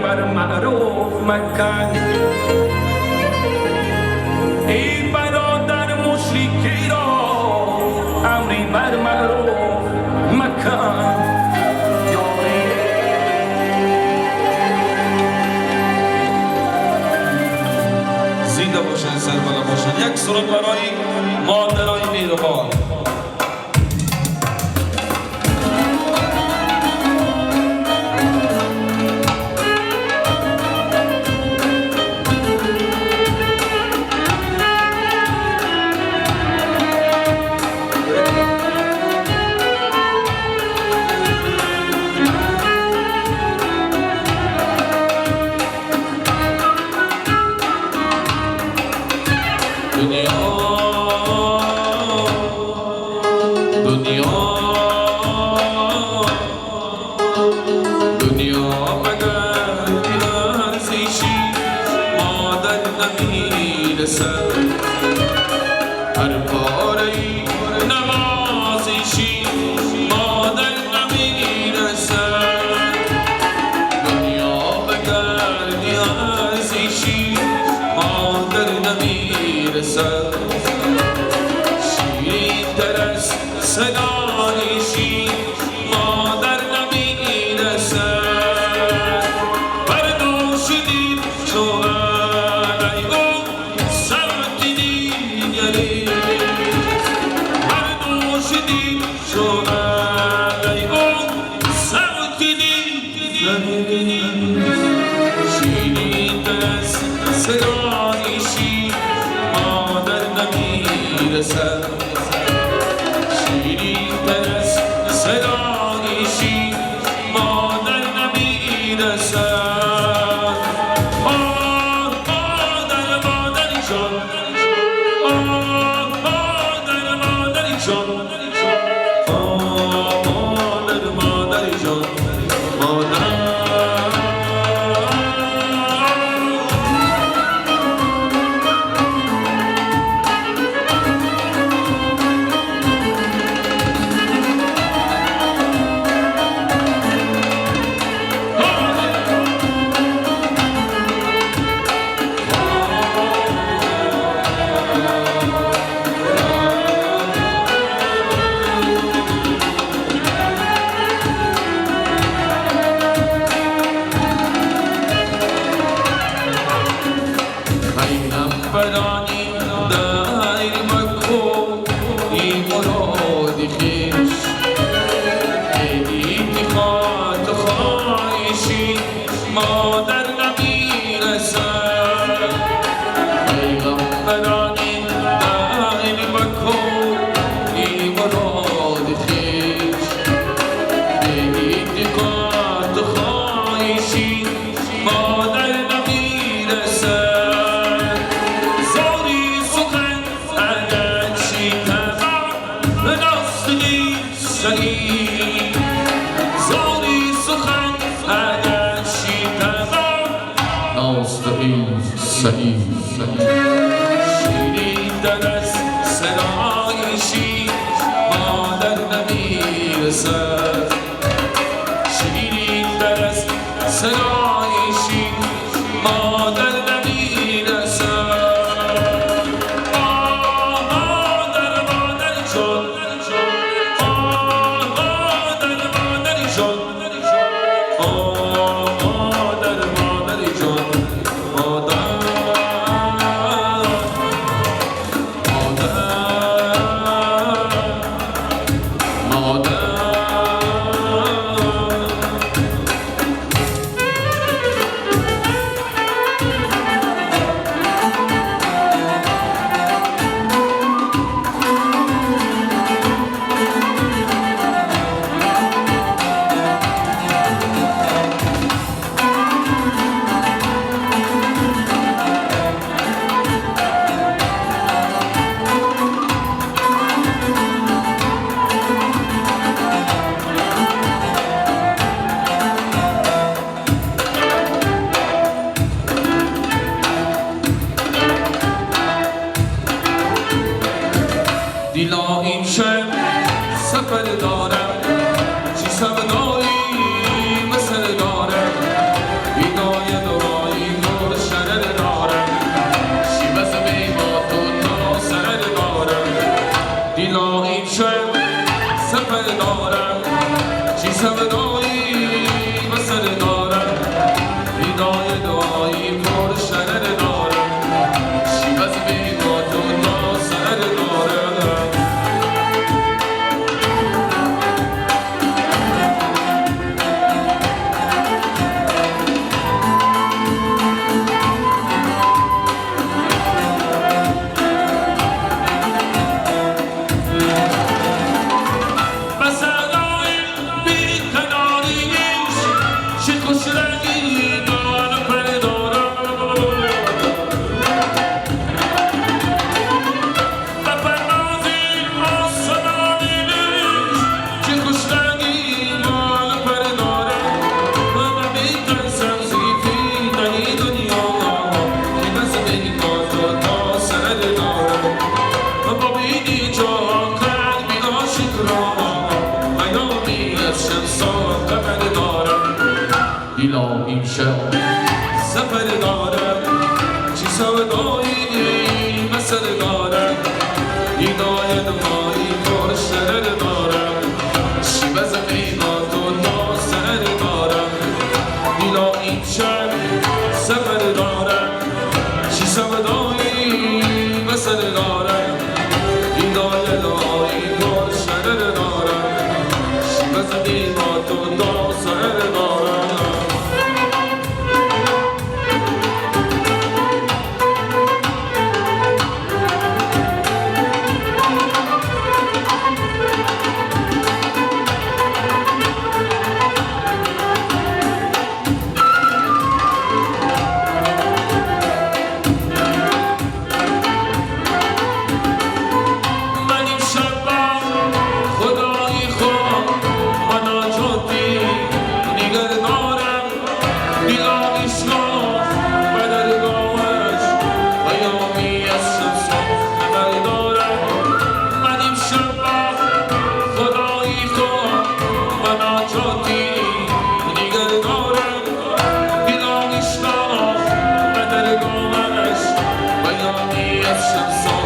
بر معروف مکن ای برادر مشرکی را امری بر معروف مکن زنده باشن سربلا باشن یک سرود برای مادرای مهربان شیرین تر از صدای شیر مادر نمیرسد بردوشیدیم چو علیگو سمتی دیگری بردوشیدیم چو علیگو سمتی دیگری شیرین تر از صدای شیر شیرین تر از صدای شیر مادر نمیرسد مادر مادری جان مادر مادری جان مادر مادری جان مادر بدانی دایر مکو ای مراد خیش ای اتخاط خواهشی مادر نمیرسد پیغمبرانی دایر مکو ای مراد خیش ای اتخاط خواهشی مادر نمیرسد زاری سخن اگر شیطان ناستقی صحیح شیرین در از صدای شیر مادر نمیرسد شیرین در از صدای شیر مادر نمیرسد مادر مادر جان دیلا این شب سفر دارم چی سودایی مثل دارم بیدای امشب سفر دارم چی سودایی مثل دارم هدایت مایی پر شرر دارم چی بز قیمت و ناسر دارم دیلا امشب سفر دارم چی سودایی مثل دارم هدایت مایی پر شرر دارم چی بز قیمت و ناسر دارم Some